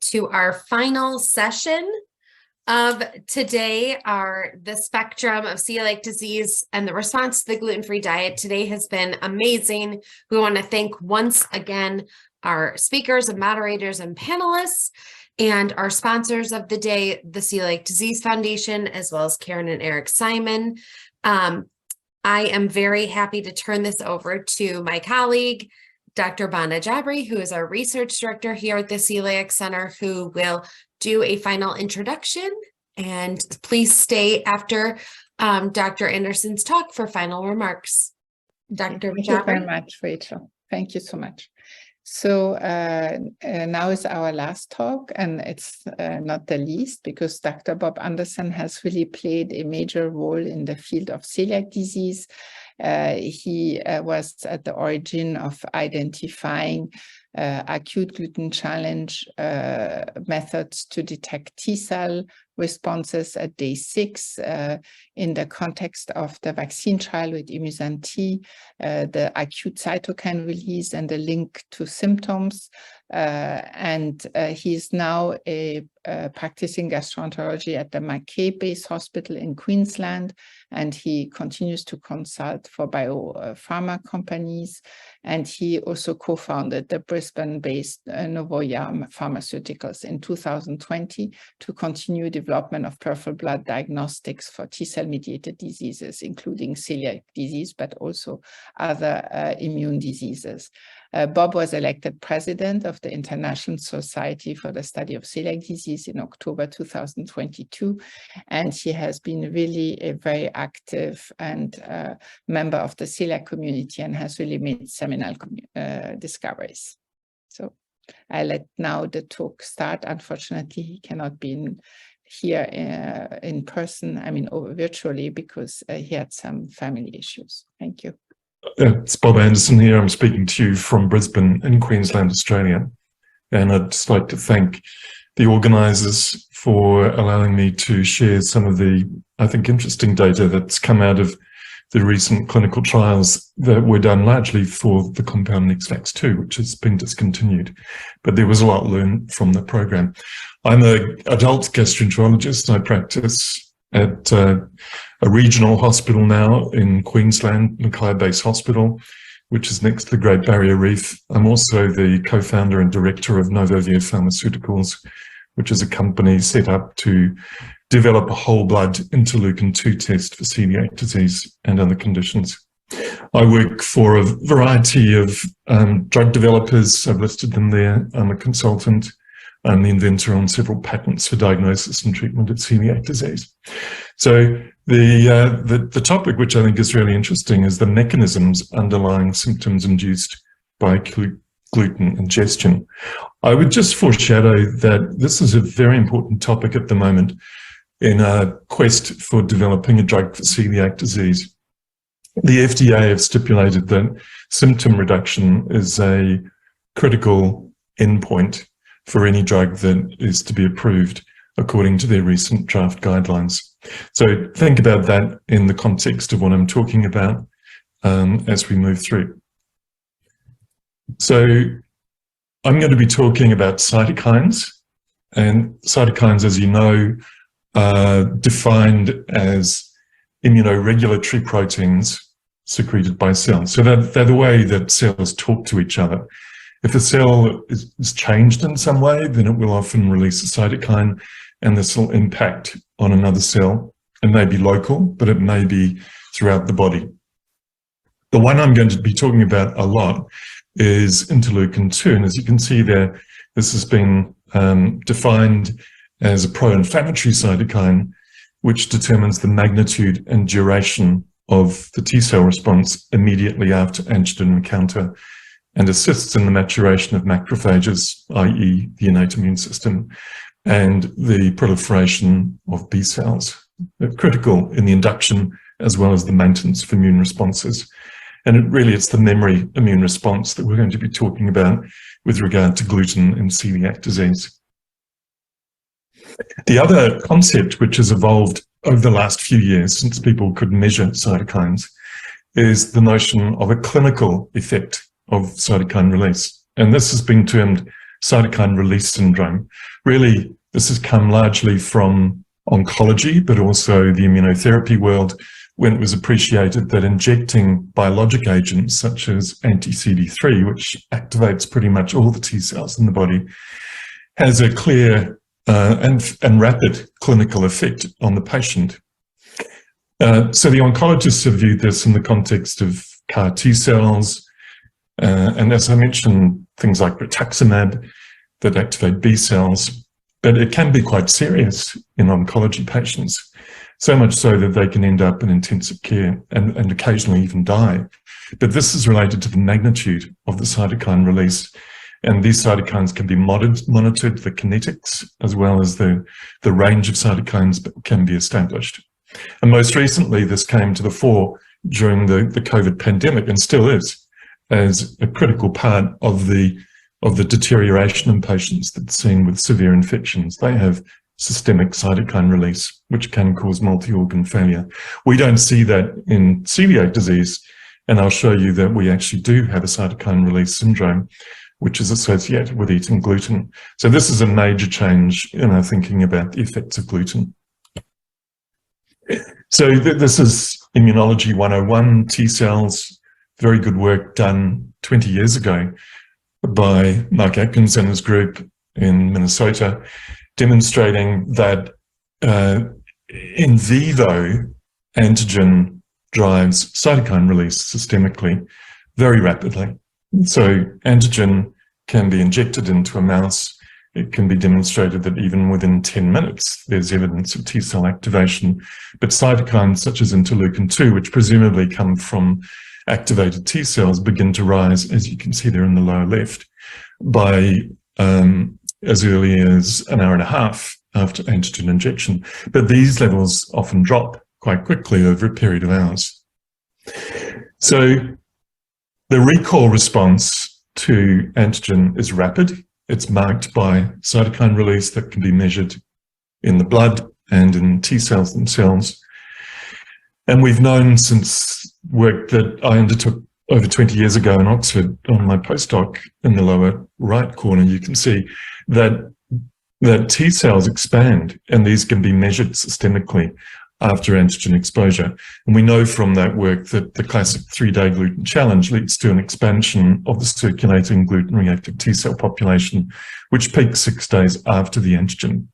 to our final session of today. The spectrum of celiac disease and the response to the gluten-free diet today has been amazing. We want to thank once again our speakers and moderators and panelists and our sponsors of the day, the Celiac Disease Foundation, as well as Karen and Eric Simon. I am very happy to turn this over to my colleague, Dr. Bana Jabri, who is our research director here at the Celiac Center, who will do a final introduction. And please stay after Dr. Anderson's talk for final remarks. Dr. Thank Jabri. you very much, Rachel. Thank you so much. So now is our last talk, and it's not the least because Dr. Bob Anderson has really played a major role in the field of celiac disease. He was at the origin of identifying acute gluten challenge methods to detect T-cell responses at day 6 in the context of the vaccine trial with Immusan T, the acute cytokine release and the link to symptoms. And he is now a practicing gastroenterology at the Mackay-based hospital in Queensland, and he continues to consult for biopharma companies. And he also co-founded the Brisbane-based Novoya Pharmaceuticals in 2020 to continue development of peripheral blood diagnostics for T-cell mediated diseases, including celiac disease, but also other immune diseases. Bob was elected president of the International Society for the Study of Celiac Disease in October 2022, and he has been really a very active and member of the celiac community and has really made seminal discoveries. So I let now the talk start. Unfortunately, he cannot be here in person, I mean, virtually, because he had some family issues. Thank you. It's Bob Anderson here. I'm speaking to you from Brisbane in Queensland, Australia. And I'd just like to thank the organisers for allowing me to share some of the, I think, interesting data that's come out of the recent clinical trials that were done largely for the compound Nexvax2, which has been discontinued. But there was a lot learned from the program. I'm an adult gastroenterologist. I practice at a regional hospital now in Queensland, Mackay-based hospital, which is next to the Great Barrier Reef. I'm also the co-founder and director of Novoya Pharmaceuticals, which is a company set up to develop a whole blood interleukin-2 test for celiac disease and other conditions. I work for a variety of drug developers. I've listed them there. I'm a consultant. I'm the inventor on several patents for diagnosis and treatment of celiac disease. So the topic, which I think is really interesting, is the mechanisms underlying symptoms induced by gluten ingestion. I would just foreshadow that this is a very important topic at the moment in a quest for developing a drug for celiac disease. The FDA have stipulated that symptom reduction is a critical endpoint for any drug that is to be approved according to their recent draft guidelines. So think about that in the context of what I'm talking about as we move through. So I'm going to be talking about cytokines, and cytokines, as you know, are defined as immunoregulatory proteins secreted by cells. So they're the way that cells talk to each other. If a cell is changed in some way, then it will often release a cytokine, and this will impact on another cell. It may be local, but it may be throughout the body. The one I'm going to be talking about a lot is interleukin-2, and as you can see there, this has been defined as a pro-inflammatory cytokine, which determines the magnitude and duration of the T-cell response immediately after antigen encounter, and assists in the maturation of macrophages, i.e. the innate immune system, and the proliferation of B cells. They're critical in the induction as well as the maintenance of immune responses. And it's the memory immune response that we're going to be talking about with regard to gluten and celiac disease. The other concept which has evolved over the last few years since people could measure cytokines is the notion of a clinical effect of cytokine release. And this has been termed cytokine release syndrome. Really, this has come largely from oncology, but also the immunotherapy world, when it was appreciated that injecting biologic agents such as anti-CD3, which activates pretty much all the T cells in the body, has a clear and rapid clinical effect on the patient. So the oncologists have viewed this in the context of CAR T cells, and as I mentioned, things like rituximab that activate B cells, but it can be quite serious in oncology patients, so much so that they can end up in intensive care and occasionally even die. But this is related to the magnitude of the cytokine release, and these cytokines can be monitored, the kinetics, as well as the range of cytokines can be established. And most recently, this came to the fore during the COVID pandemic, and still is, as a critical part of the deterioration in patients that's seen with severe infections. They have systemic cytokine release, which can cause multi-organ failure. We don't see that in celiac disease, and I'll show you that we actually do have a cytokine release syndrome, which is associated with eating gluten. So this is a major change in our thinking about the effects of gluten. So this is Immunology 101, T cells, very good work done 20 years ago by Mark Atkins and his group in Minnesota, demonstrating that in vivo antigen drives cytokine release systemically very rapidly. So antigen can be injected into a mouse. It can be demonstrated that even within 10 minutes, there's evidence of T cell activation. But cytokines such as interleukin-2, which presumably come from activated T cells, begin to rise, as you can see there in the lower left, by as early as an hour and a half after antigen injection. But these levels often drop quite quickly over a period of hours. So the recall response to antigen is rapid. It's marked by cytokine release that can be measured in the blood and in T cells themselves. And we've known since work that I undertook over 20 years ago in Oxford on my postdoc, in the lower right corner, you can see that T cells expand, and these can be measured systemically after antigen exposure. And we know from that work that the classic 3-day gluten challenge leads to an expansion of the circulating gluten-reactive T cell population, which peaks 6 days after the antigen.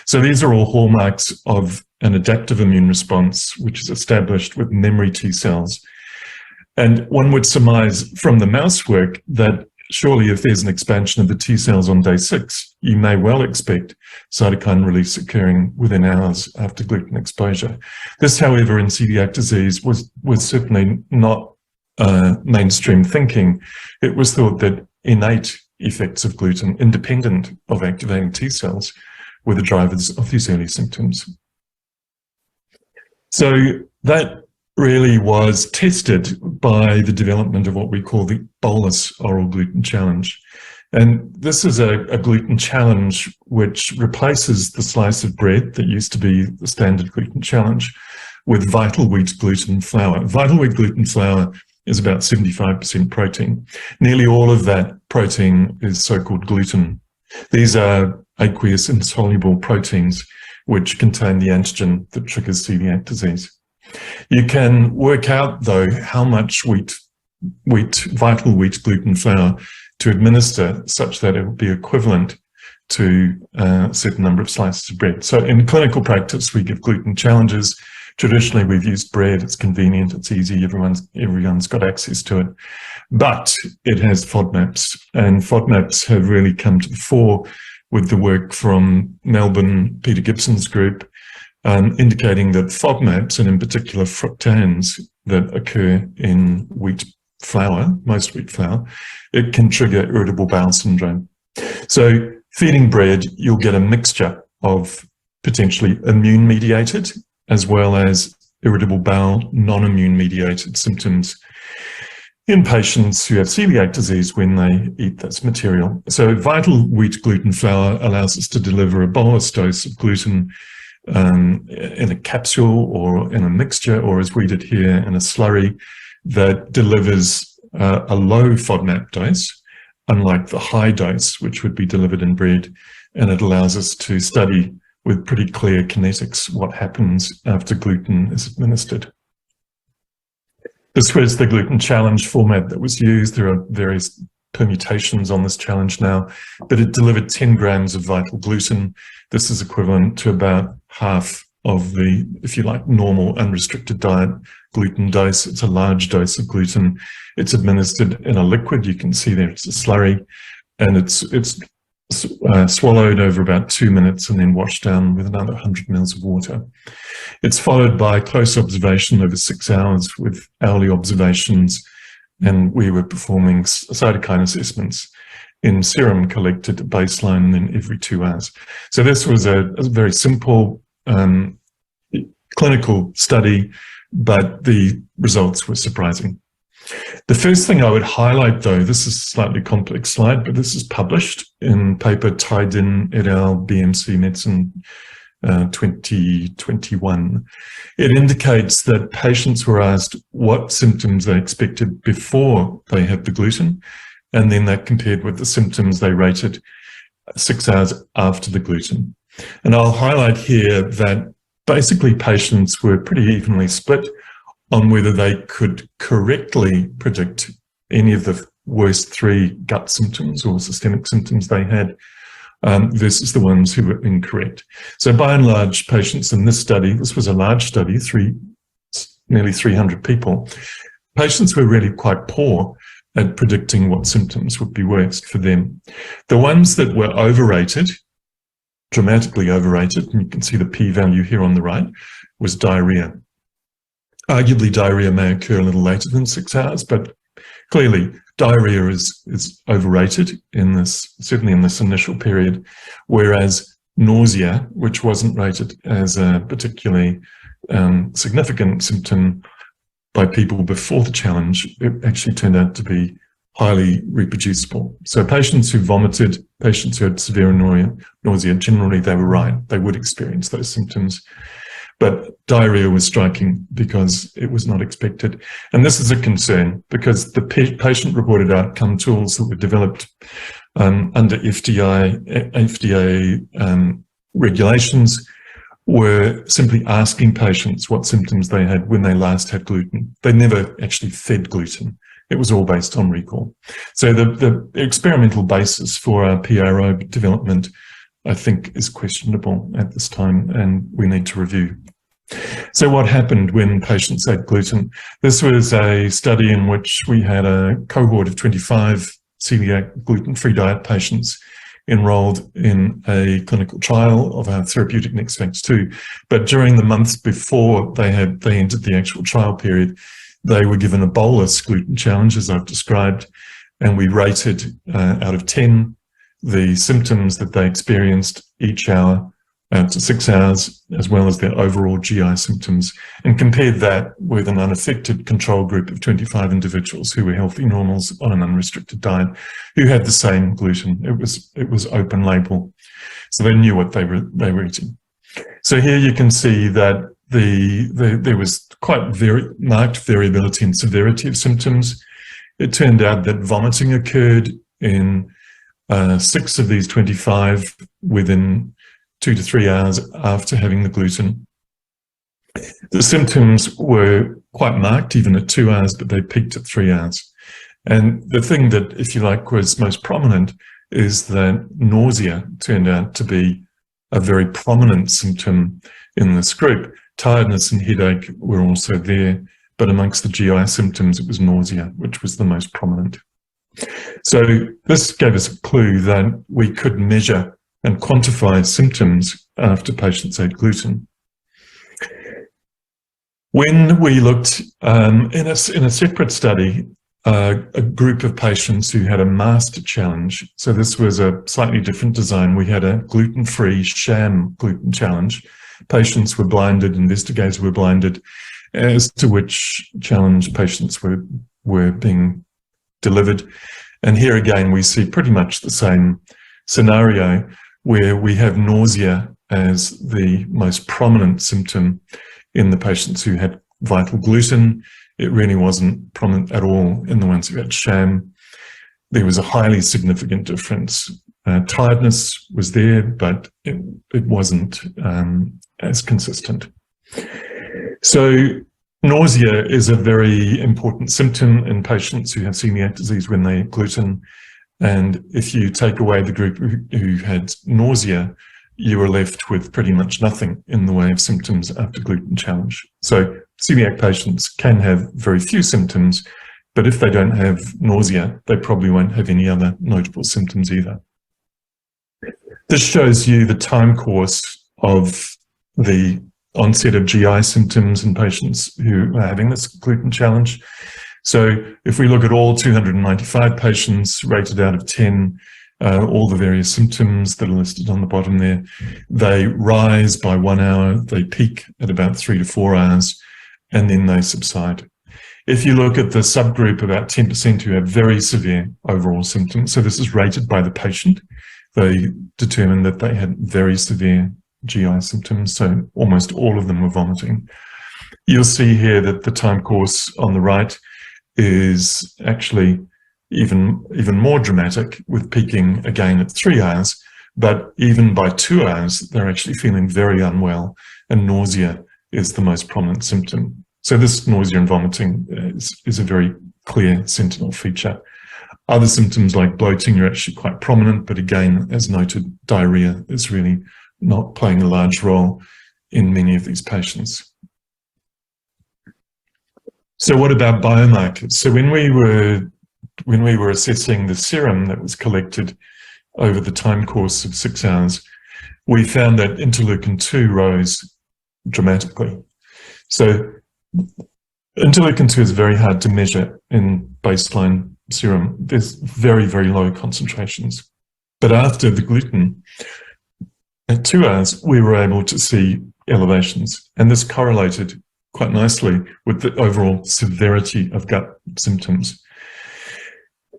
So these are all hallmarks of an adaptive immune response, which is established with memory T cells. And one would surmise from the mouse work that surely if there's an expansion of the T cells on day 6, you may well expect cytokine release occurring within hours after gluten exposure. This, however, in celiac disease was certainly not mainstream thinking. It was thought that innate effects of gluten, independent of activating T cells, were the drivers of these early symptoms. So that really was tested by the development of what we call the bolus oral gluten challenge. And this is a gluten challenge which replaces the slice of bread that used to be the standard gluten challenge with vital wheat gluten flour. Vital wheat gluten flour is about 75% protein. Nearly all of that protein is so-called gluten. These are aqueous insoluble proteins which contain the antigen that triggers celiac disease. You can work out, though, how much vital wheat gluten flour to administer such that it will be equivalent to a certain number of slices of bread. So in clinical practice, we give gluten challenges. Traditionally, we've used bread. It's convenient. It's easy. Everyone's got access to it. But it has FODMAPs, and FODMAPs have really come to the fore with the work from Melbourne, Peter Gibson's group, indicating that FODMAPs, and in particular fructans that occur in wheat flour, most wheat flour, it can trigger irritable bowel syndrome. So feeding bread, you'll get a mixture of potentially immune-mediated as well as irritable bowel, non-immune-mediated symptoms in patients who have celiac disease when they eat this material. So vital wheat gluten flour allows us to deliver a bolus dose of gluten in a capsule or in a mixture, or as we did here, in a slurry that delivers a low FODMAP dose unlike the high dose, which would be delivered in bread, and it allows us to study with pretty clear kinetics what happens after gluten is administered. This was the gluten challenge format that was used. There are various permutations on this challenge now, but it delivered 10 grams of vital gluten. This is equivalent to about half of the, if you like, normal unrestricted diet gluten dose. It's a large dose of gluten. It's administered in a liquid. You can see there it's a slurry, and it's swallowed over about 2 minutes and then washed down with another 100 mils of water. It's followed by close observation over 6 hours with hourly observations, and we were performing cytokine assessments in serum collected at baseline and then every 2 hours. So this was a very simple clinical study, but the results were surprising. The first thing I would highlight, though, this is a slightly complex slide, but this is published in paper Tidin et al. BMC Medicine 2021. It indicates that patients were asked what symptoms they expected before they had the gluten, and then that compared with the symptoms they rated 6 hours after the gluten. And I'll highlight here that basically patients were pretty evenly split on whether they could correctly predict any of the worst 3 gut symptoms or systemic symptoms they had versus the ones who were incorrect. So by and large, patients in this study, this was a large study, nearly 300 people, patients were really quite poor at predicting what symptoms would be worst for them. The ones that were overrated, dramatically overrated, and you can see the p-value here on the right, was diarrhea. Arguably, diarrhea may occur a little later than 6 hours, but clearly diarrhea is overrated in this, certainly in this initial period, whereas nausea, which wasn't rated as a particularly significant symptom by people before the challenge, it actually turned out to be highly reproducible. So patients who vomited, patients who had severe nausea, generally they were right. They would experience those symptoms. But diarrhea was striking because it was not expected. And this is a concern because the patient-reported outcome tools that were developed under FDA regulations were simply asking patients what symptoms they had when they last had gluten. They never actually fed gluten. It was all based on recall. So the experimental basis for our PRO development, I think, is questionable at this time, and we need to review. So what happened when patients ate gluten? This was a study in which we had a cohort of 25 celiac gluten-free diet patients enrolled in a clinical trial of our therapeutic NextVax 2. But during the months before they entered the actual trial period, they were given a bolus gluten challenge, as I've described, and we rated out of 10 the symptoms that they experienced each hour to 6 hours, as well as their overall GI symptoms, and compared that with an unaffected control group of 25 individuals who were healthy normals on an unrestricted diet, who had the same gluten. It was open label, so they knew what they were eating. So here you can see that there was quite very marked variability in severity of symptoms. It turned out that vomiting occurred in 6 of these 25 within 2 to 3 hours after having the gluten. The symptoms were quite marked even at 2 hours, but they peaked at 3 hours. And the thing that, if you like, was most prominent is that nausea turned out to be a very prominent symptom in this group. Tiredness and headache were also there, but amongst the GI symptoms, it was nausea, which was the most prominent. So this gave us a clue that we could measure and quantify symptoms after patients ate gluten. When we looked in a separate study, a group of patients who had a master challenge, so this was a slightly different design. We had a gluten-free sham gluten challenge. Patients were blinded, investigators were blinded as to which challenge patients were being delivered. And here again, we see pretty much the same scenario where we have nausea as the most prominent symptom in the patients who had vital gluten. It really wasn't prominent at all in the ones who had sham. there was a highly significant difference. Tiredness was there, but it wasn't as consistent. So nausea is a very important symptom in patients who have celiac disease when they eat gluten. And if you take away the group who had nausea, you were left with pretty much nothing in the way of symptoms after gluten challenge. So celiac patients can have very few symptoms, but if they don't have nausea, they probably won't have any other notable symptoms either. This shows you the time course of the onset of GI symptoms in patients who are having this gluten challenge. So if we look at all 295 patients rated out of 10, all the various symptoms that are listed on the bottom there, they rise by 1 hour, they peak at about 3 to 4 hours, and then they subside. If you look at the subgroup, about 10% who have very severe overall symptoms, so this is rated by the patient, they determined that they had very severe GI symptoms, so almost all of them were vomiting. You'll see here that the time course on the right is actually even more dramatic, with peaking again at 3 hours, but even by 2 hours, they're actually feeling very unwell, and nausea is the most prominent symptom. So this nausea and vomiting is a very clear sentinel feature. Other symptoms like bloating are actually quite prominent, but again, as noted, diarrhea is really not playing a large role in many of these patients. So what about biomarkers? So when we were assessing the serum that was collected over the time course of 6 hours, we found that interleukin-2 rose dramatically. So interleukin-2 is very hard to measure in baseline serum. There's very, very low concentrations. But after the gluten, at 2 hours, we were able to see elevations, and this correlated quite nicely with the overall severity of gut symptoms.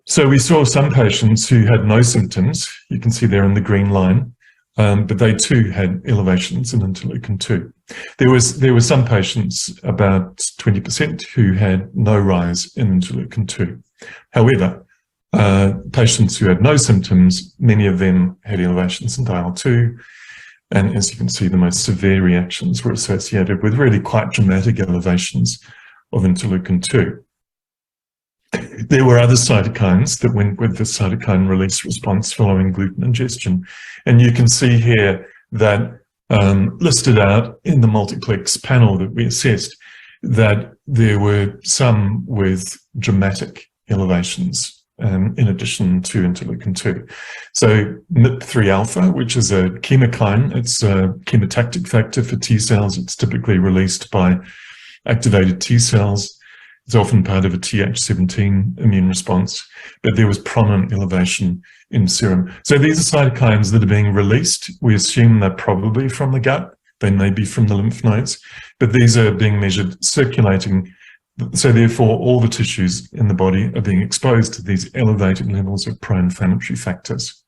So we saw some patients who had no symptoms, you can see there in the green line, but they too had elevations in interleukin-2. There were some patients, about 20%, who had no rise in interleukin-2. However, patients who had no symptoms, many of them had elevations in IL-2, and as you can see, the most severe reactions were associated with really quite dramatic elevations of interleukin-2. There were other cytokines that went with the cytokine release response following gluten ingestion. And you can see here that listed out in the multiplex panel that we assessed, that there were some with dramatic elevations in addition to interleukin-2. So MIP3 alpha, which is a chemokine, it's a chemotactic factor for T cells. It's typically released by activated T cells. It's often part of a Th17 immune response, but there was prominent elevation in serum. So these are cytokines that are being released. We assume they're probably from the gut. They may be from the lymph nodes, but these are being measured circulating. So therefore, all the tissues in the body are being exposed to these elevated levels of pro-inflammatory factors.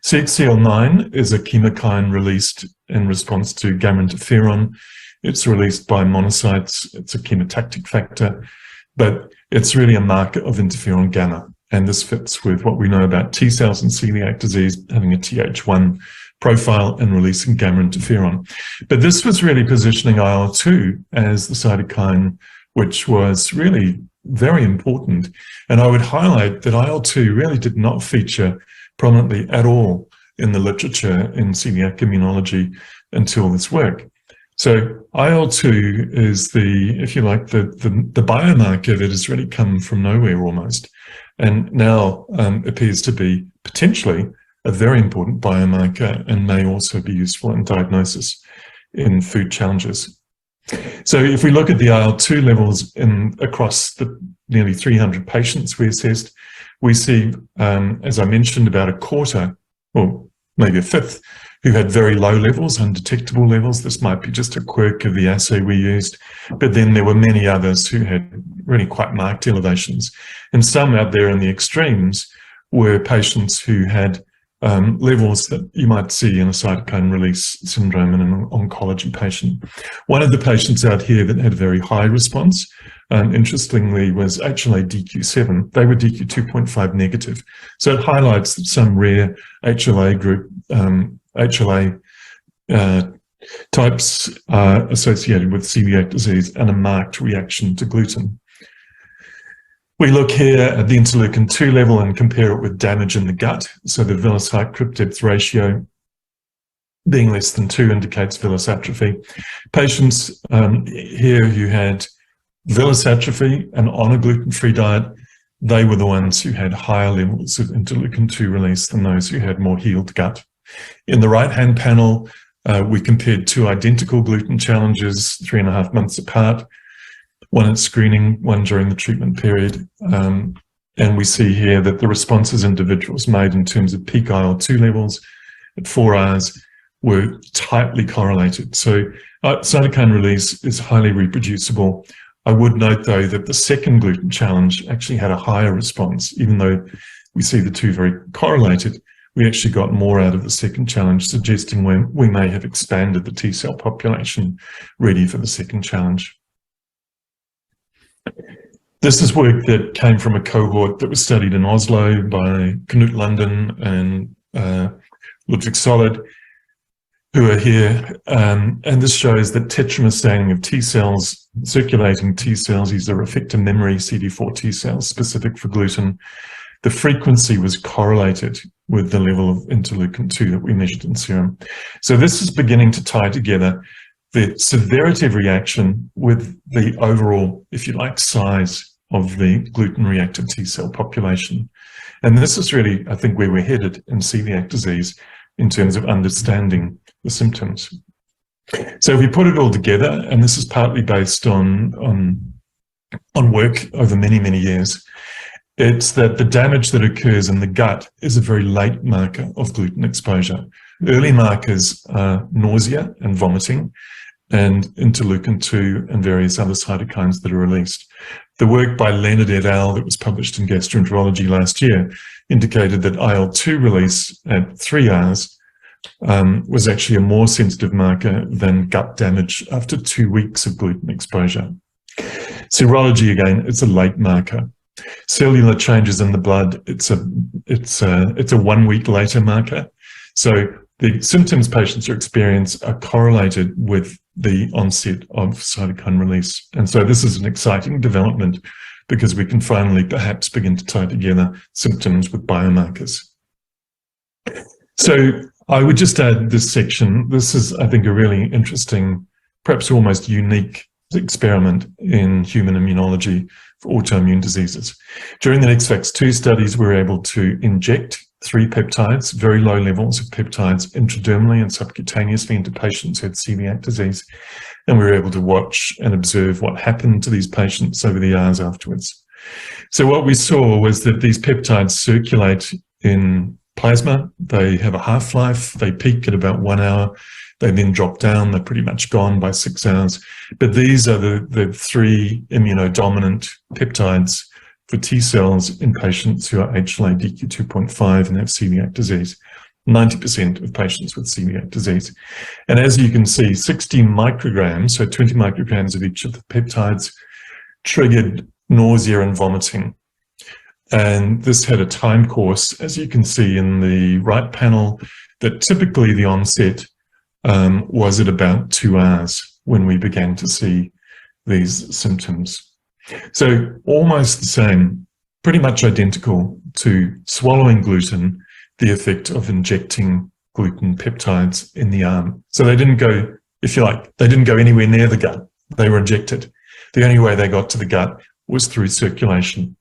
CXCL9 is a chemokine released in response to gamma interferon. It's released by monocytes. It's a chemotactic factor, but it's really a marker of interferon gamma. And this fits with what we know about T cells in celiac disease, having a Th1 profile and releasing gamma interferon. But this was really positioning IL-2 as the cytokine, which was really very important. And I would highlight that IL-2 really did not feature prominently at all in the literature in celiac immunology until this work. So IL-2 is the, if you like, the biomarker that has really come from nowhere almost, and now appears to be potentially a very important biomarker and may also be useful in diagnosis in food challenges. So if we look at the IL-2 levels across the nearly 300 patients we assessed, we see, as I mentioned, about a quarter, or maybe a fifth, who had very low levels, undetectable levels. This might be just a quirk of the assay we used, but then there were many others who had really quite marked elevations. And some out there in the extremes were patients who had levels that you might see in a cytokine release syndrome in an oncology patient. One of the patients out here that had a very high response, interestingly, was HLA DQ7. They were DQ 2.5 negative. So it highlights that some rare HLA group, HLA types are associated with celiac disease and a marked reaction to gluten. We look here at the interleukin-2 level and compare it with damage in the gut. So the villus height crypt depth ratio being less than 2 indicates villus atrophy. Patients here who had villus atrophy and on a gluten-free diet, they were the ones who had higher levels of interleukin-2 release than those who had more healed gut. In the right-hand panel, we compared 2 identical gluten challenges 3.5 months apart, one at screening, one during the treatment period. And we see here that the responses individuals made in terms of peak IL-2 levels at 4 hours were tightly correlated. So cytokine release is highly reproducible. I would note, though, that the second gluten challenge actually had a higher response. Even though we see the 2 very correlated, we actually got more out of the second challenge, suggesting we may have expanded the T-cell population ready for the second challenge. This is work that came from a cohort that was studied in Oslo by Knut London and Ludwig Solid, who are here. And this shows that tetramer staining of T cells, circulating T cells, these are effector memory CD4 T cells specific for gluten. The frequency was correlated with the level of interleukin-2 that we measured in serum. So this is beginning to tie together the severity of reaction with the overall, if you like, size of the gluten-reactive T cell population. And this is really, I think, where we're headed in celiac disease in terms of understanding the symptoms. So if we put it all together, and this is partly based on work over many, many years, it's that the damage that occurs in the gut is a very late marker of gluten exposure. Early markers are nausea and vomiting, and interleukin-2 and various other cytokines that are released. The work by Leonard et al. That was published in Gastroenterology last year indicated that IL-2 release at 3 hours was actually a more sensitive marker than gut damage after 2 weeks of gluten exposure. Serology, again, it's a late marker. Cellular changes in the blood, it's a 1 week later marker. So the symptoms patients experience are correlated with the onset of cytokine release. And so this is an exciting development because we can finally perhaps begin to tie together symptoms with biomarkers. So I would just add this section. This is, I think, a really interesting, perhaps almost unique experiment in human immunology for autoimmune diseases. During the NextVax-2 studies, we were able to inject 3 peptides, very low levels of peptides intradermally and subcutaneously into patients who had celiac disease. And we were able to watch and observe what happened to these patients over the hours afterwards. So what we saw was that these peptides circulate in plasma. They have a half-life. They peak at about 1 hour. They then drop down. They're pretty much gone by 6 hours. But these are the 3 immunodominant peptides for T cells in patients who are HLA DQ 2.5 and have celiac disease. 90% of patients with celiac disease. And as you can see, 60 micrograms, so 20 micrograms of each of the peptides, triggered nausea and vomiting. And this had a time course, as you can see in the right panel, that typically the onset was at about 2 hours when we began to see these symptoms. So almost the same, pretty much identical to swallowing gluten, the effect of injecting gluten peptides in the arm. So they didn't go, if you like, they didn't go anywhere near the gut. They were injected. The only way they got to the gut was through circulation.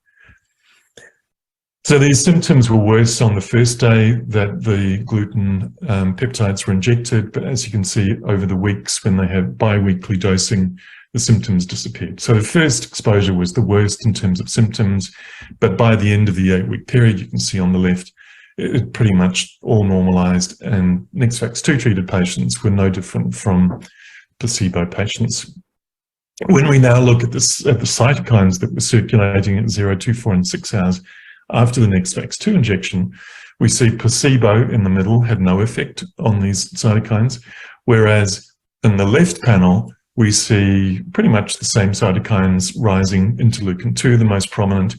So these symptoms were worse on the first day that the gluten peptides were injected, but as you can see over the weeks when they had bi-weekly dosing, the symptoms disappeared. So the first exposure was the worst in terms of symptoms, but by the end of the 8-week period, you can see on the left, it pretty much all normalized, and NextVax-2 treated patients were no different from placebo patients. When we now look at this, at the cytokines that were circulating at 0, 2, 4, and 6 hours after the NextVax-2 injection, We see placebo in the middle had no effect on these cytokines, whereas in the left panel, we see pretty much the same cytokines rising, interleukin-2, the most prominent,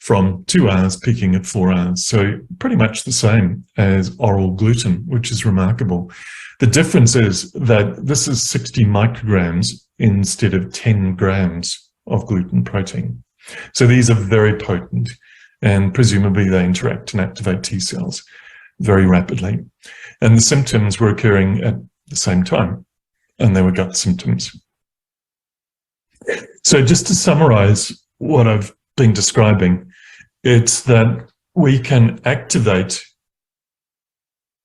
from 2 hours peaking at 4 hours. So pretty much the same as oral gluten, which is remarkable. The difference is that this is 60 micrograms instead of 10 grams of gluten protein. So these are very potent, and presumably they interact and activate T cells very rapidly. And the symptoms were occurring at the same time, and they were gut symptoms. So just to summarize what I've been describing, it's that we can activate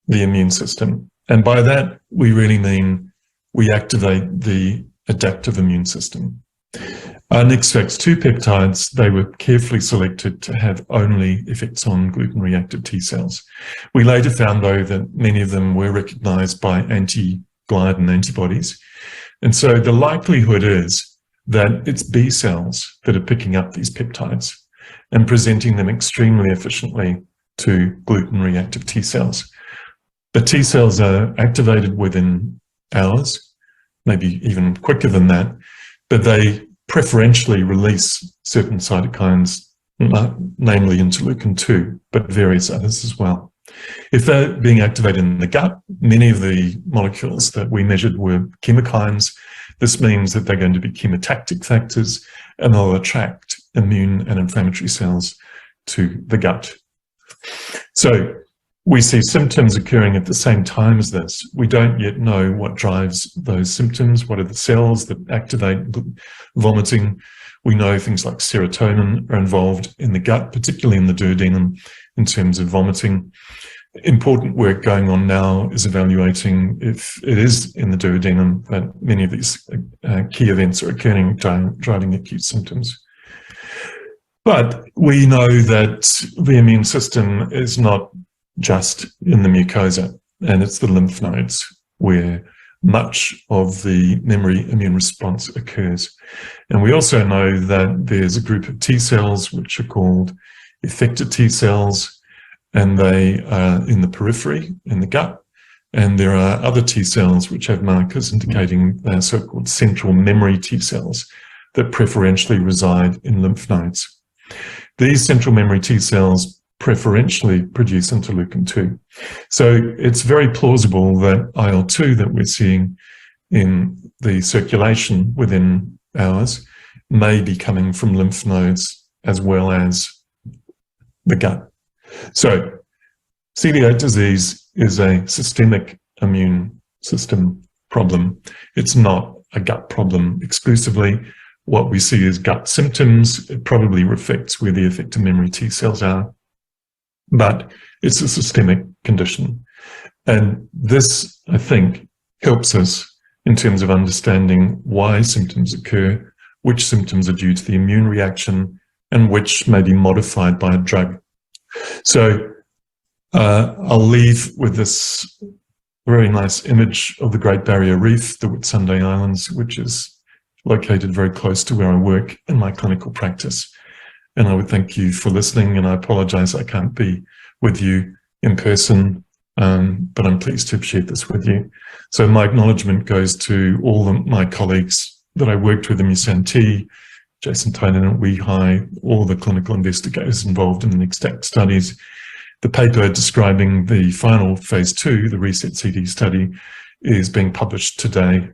the immune system. And by that, we really mean we activate the adaptive immune system. Our NixVax2 peptides, they were carefully selected to have only effects on gluten-reactive T cells. We later found, though, that many of them were recognized by anti-gliadin antibodies. And so the likelihood is that it's B cells that are picking up these peptides and presenting them extremely efficiently to gluten-reactive T cells. The T cells are activated within hours, maybe even quicker than that, but they preferentially release certain cytokines, namely interleukin-2, but various others as well. If they're being activated in the gut, many of the molecules that we measured were chemokines. This means that they're going to be chemotactic factors, and they'll attract immune and inflammatory cells to the gut. So we see symptoms occurring at the same time as this. We don't yet know what drives those symptoms. What are the cells that activate vomiting? We know things like serotonin are involved in the gut, particularly in the duodenum, in terms of vomiting. Important work going on now is evaluating if it is in the duodenum that many of these key events are occurring, driving acute symptoms. But we know that the immune system is not just in the mucosa, and it's the lymph nodes where much of the memory immune response occurs. And we also know that there's a group of T cells which are called effector T cells, and they are in the periphery, in the gut. And there are other T cells which have markers indicating they're so-called central memory T cells that preferentially reside in lymph nodes. These central memory T cells preferentially produce interleukin-2. So it's very plausible that IL-2 that we're seeing in the circulation within hours may be coming from lymph nodes as well as the gut. So celiac disease is a systemic immune system problem. It's not a gut problem exclusively. What we see is gut symptoms. It probably reflects where the effector memory T cells are, but it's a systemic condition. And this, I think, helps us in terms of understanding why symptoms occur, which symptoms are due to the immune reaction, and which may be modified by a drug. So I'll leave with this very nice image of the Great Barrier Reef, the Whitsunday Islands, which is located very close to where I work in my clinical practice. And I would thank you for listening, and I apologize I can't be with you in person, but I'm pleased to have shared this with you. So my acknowledgement goes to all of my colleagues that I worked with in USANT, Jason Tynan at WeHi, all the clinical investigators involved in the NixVax studies. The paper describing the final phase 2, the RESET CD study, is being published today,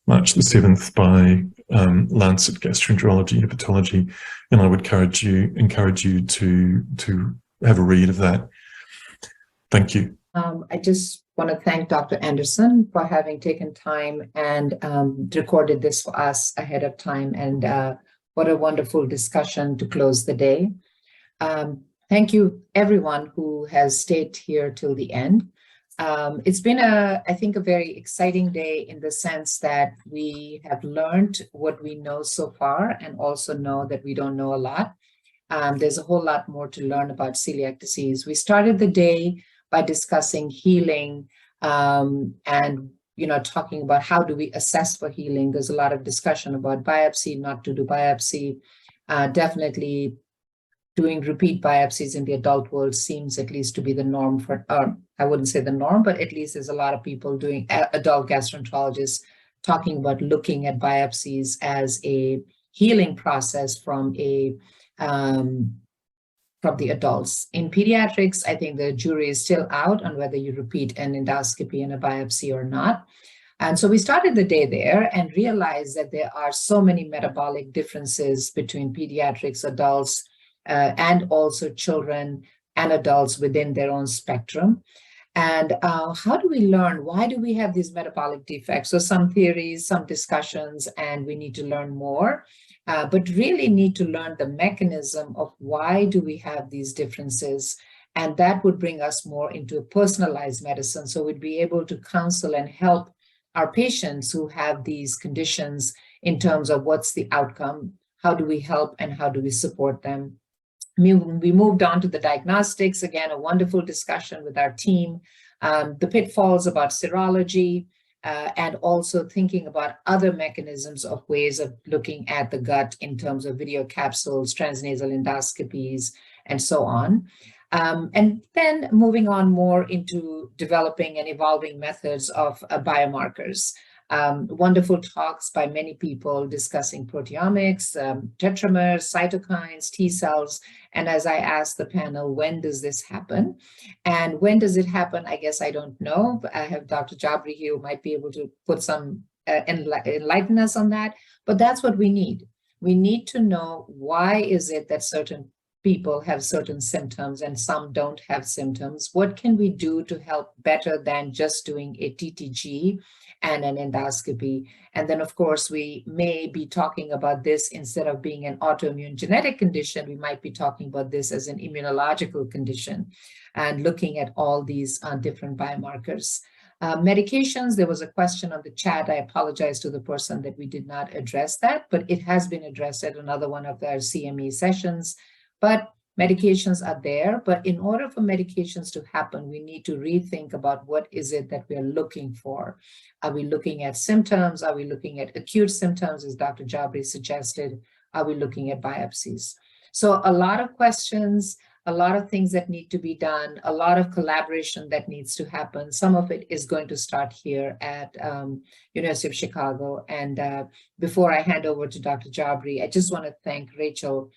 March the 7th, by Lancet Gastroenterology Hepatology, and I would encourage you to have a read of that. Thank you. I just want to thank Dr. Anderson for having taken time and recorded this for us ahead of time, and what a wonderful discussion to close the day. Thank you, everyone who has stayed here till the end. It's been, I think, a very exciting day in the sense that we have learned what we know so far, and also know that we don't know a lot. There's a whole lot more to learn about celiac disease. We started the day by discussing healing and talking about how do we assess for healing. There's a lot of discussion about biopsy, not to do biopsy. Definitely doing repeat biopsies in the adult world seems at least to be the norm for, I wouldn't say the norm, but at least there's a lot of people doing, adult gastroenterologists talking about looking at biopsies as a healing process from the adults. In pediatrics, I think the jury is still out on whether you repeat an endoscopy and a biopsy or not. And so we started the day there and realized that there are so many metabolic differences between pediatrics, adults, and also children and adults within their own spectrum. And how do we learn? Why do we have these metabolic defects? So some theories, some discussions, and we need to learn more, but really need to learn the mechanism of why do we have these differences. And that would bring us more into a personalized medicine. So we'd be able to counsel and help our patients who have these conditions in terms of what's the outcome, how do we help, and how do we support them. We moved on to the diagnostics, again, a wonderful discussion with our team, the pitfalls about serology, and also thinking about other mechanisms of ways of looking at the gut in terms of video capsules, transnasal endoscopies, and so on. And then moving on more into developing and evolving methods of biomarkers. Wonderful talks by many people discussing proteomics, tetramers, cytokines, T cells. And as I asked the panel, when does this happen? And when does it happen? I guess I don't know, but I have Dr. Jabri here who might be able to put some, enlighten us on that. But that's what we need. We need to know why is it that certain people have certain symptoms and some don't have symptoms. What can we do to help better than just doing a TTG and an endoscopy? And then, of course, we may be talking about this instead of being an autoimmune genetic condition, we might be talking about this as an immunological condition and looking at all these different biomarkers. Medications, there was a question on the chat. I apologize to the person that we did not address that, but it has been addressed at another one of our CME sessions. But medications are there, but in order for medications to happen, we need to rethink about what is it that we are looking for. Are we looking at symptoms? Are we looking at acute symptoms, as Dr. Jabri suggested? Are we looking at biopsies? So a lot of questions, a lot of things that need to be done, a lot of collaboration that needs to happen. Some of it is going to start here at University of Chicago. And before I hand over to Dr. Jabri, I just want to thank Rachel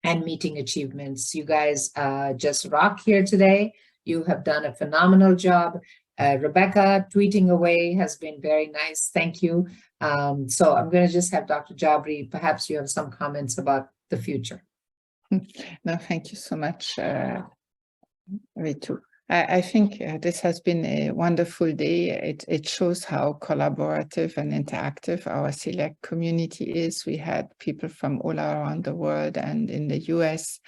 and Meeting Achievements. You guys just rock here today. You have done a phenomenal job. Rebecca tweeting away has been very nice. Thank you. So I'm going to just have Dr. Jabri, perhaps you have some comments about the future. No, thank you so much, Ritu. I think this has been a wonderful day. It shows how collaborative and interactive our celiac community is. We had people from all around the world and in the US.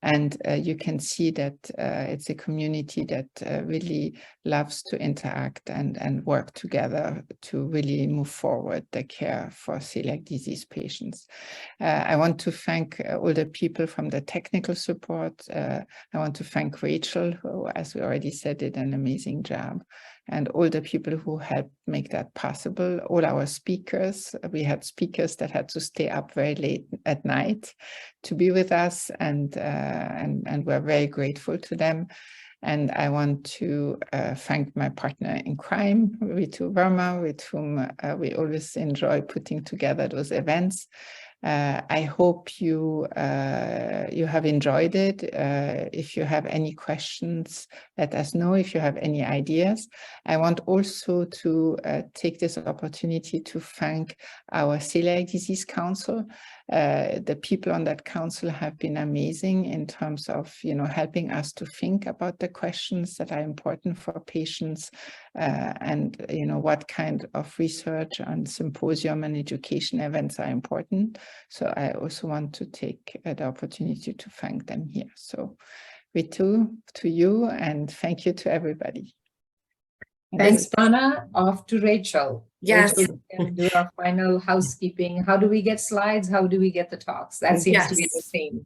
And you can see that it's a community that really loves to interact and work together to really move forward the care for celiac disease patients. I want to thank all the people from the technical support. I want to thank Rachel, who, as we already said, did an amazing job, and all the people who helped make that possible, all our speakers. We had speakers that had to stay up very late at night to be with us, and we're very grateful to them. And I want to thank my partner in crime, Ritu Verma, with whom we always enjoy putting together those events. I hope you have enjoyed it. If you have any questions, let us know. If you have any ideas. I want also to take this opportunity to thank our Celiac Disease Council. The people on that council have been amazing in terms of, helping us to think about the questions that are important for patients, and what kind of research and symposium and education events are important. So I also want to take the opportunity to thank them here. So Ritu, to you, and thank you to everybody. Thanks, Donna. Off to Rachel. Yes. Rachel can do our final housekeeping. How do we get slides? How do we get the talks? That seems to be the theme.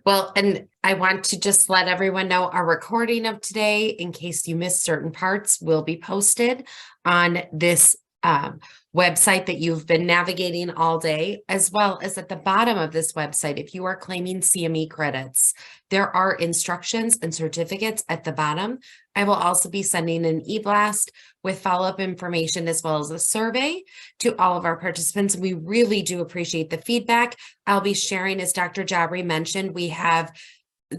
Well, and I want to just let everyone know our recording of today, in case you missed certain parts, will be posted on this website that you've been navigating all day, as well as at the bottom of this website, if you are claiming CME credits, there are instructions and certificates at the bottom. I will also be sending an e-blast with follow-up information as well as a survey to all of our participants. We really do appreciate the feedback. I'll be sharing, as Dr. Jabri mentioned, we have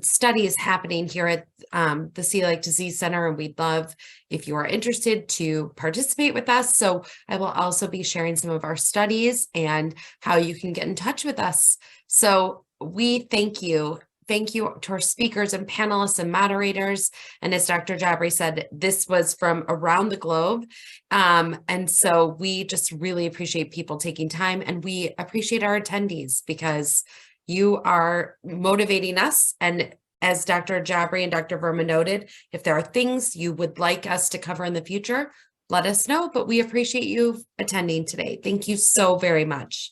studies happening here at the Celiac Disease Center, and we'd love if you are interested to participate with us. So I will also be sharing some of our studies and how you can get in touch with us. So we thank you. Thank you to our speakers and panelists and moderators. And as Dr. Jabri said, this was from around the globe. And so we just really appreciate people taking time, and we appreciate our attendees because you are motivating us. And as Dr. Jabri and Dr. Verma noted, if there are things you would like us to cover in the future, let us know. But we appreciate you attending today. Thank you so very much.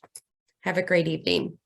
Have a great evening.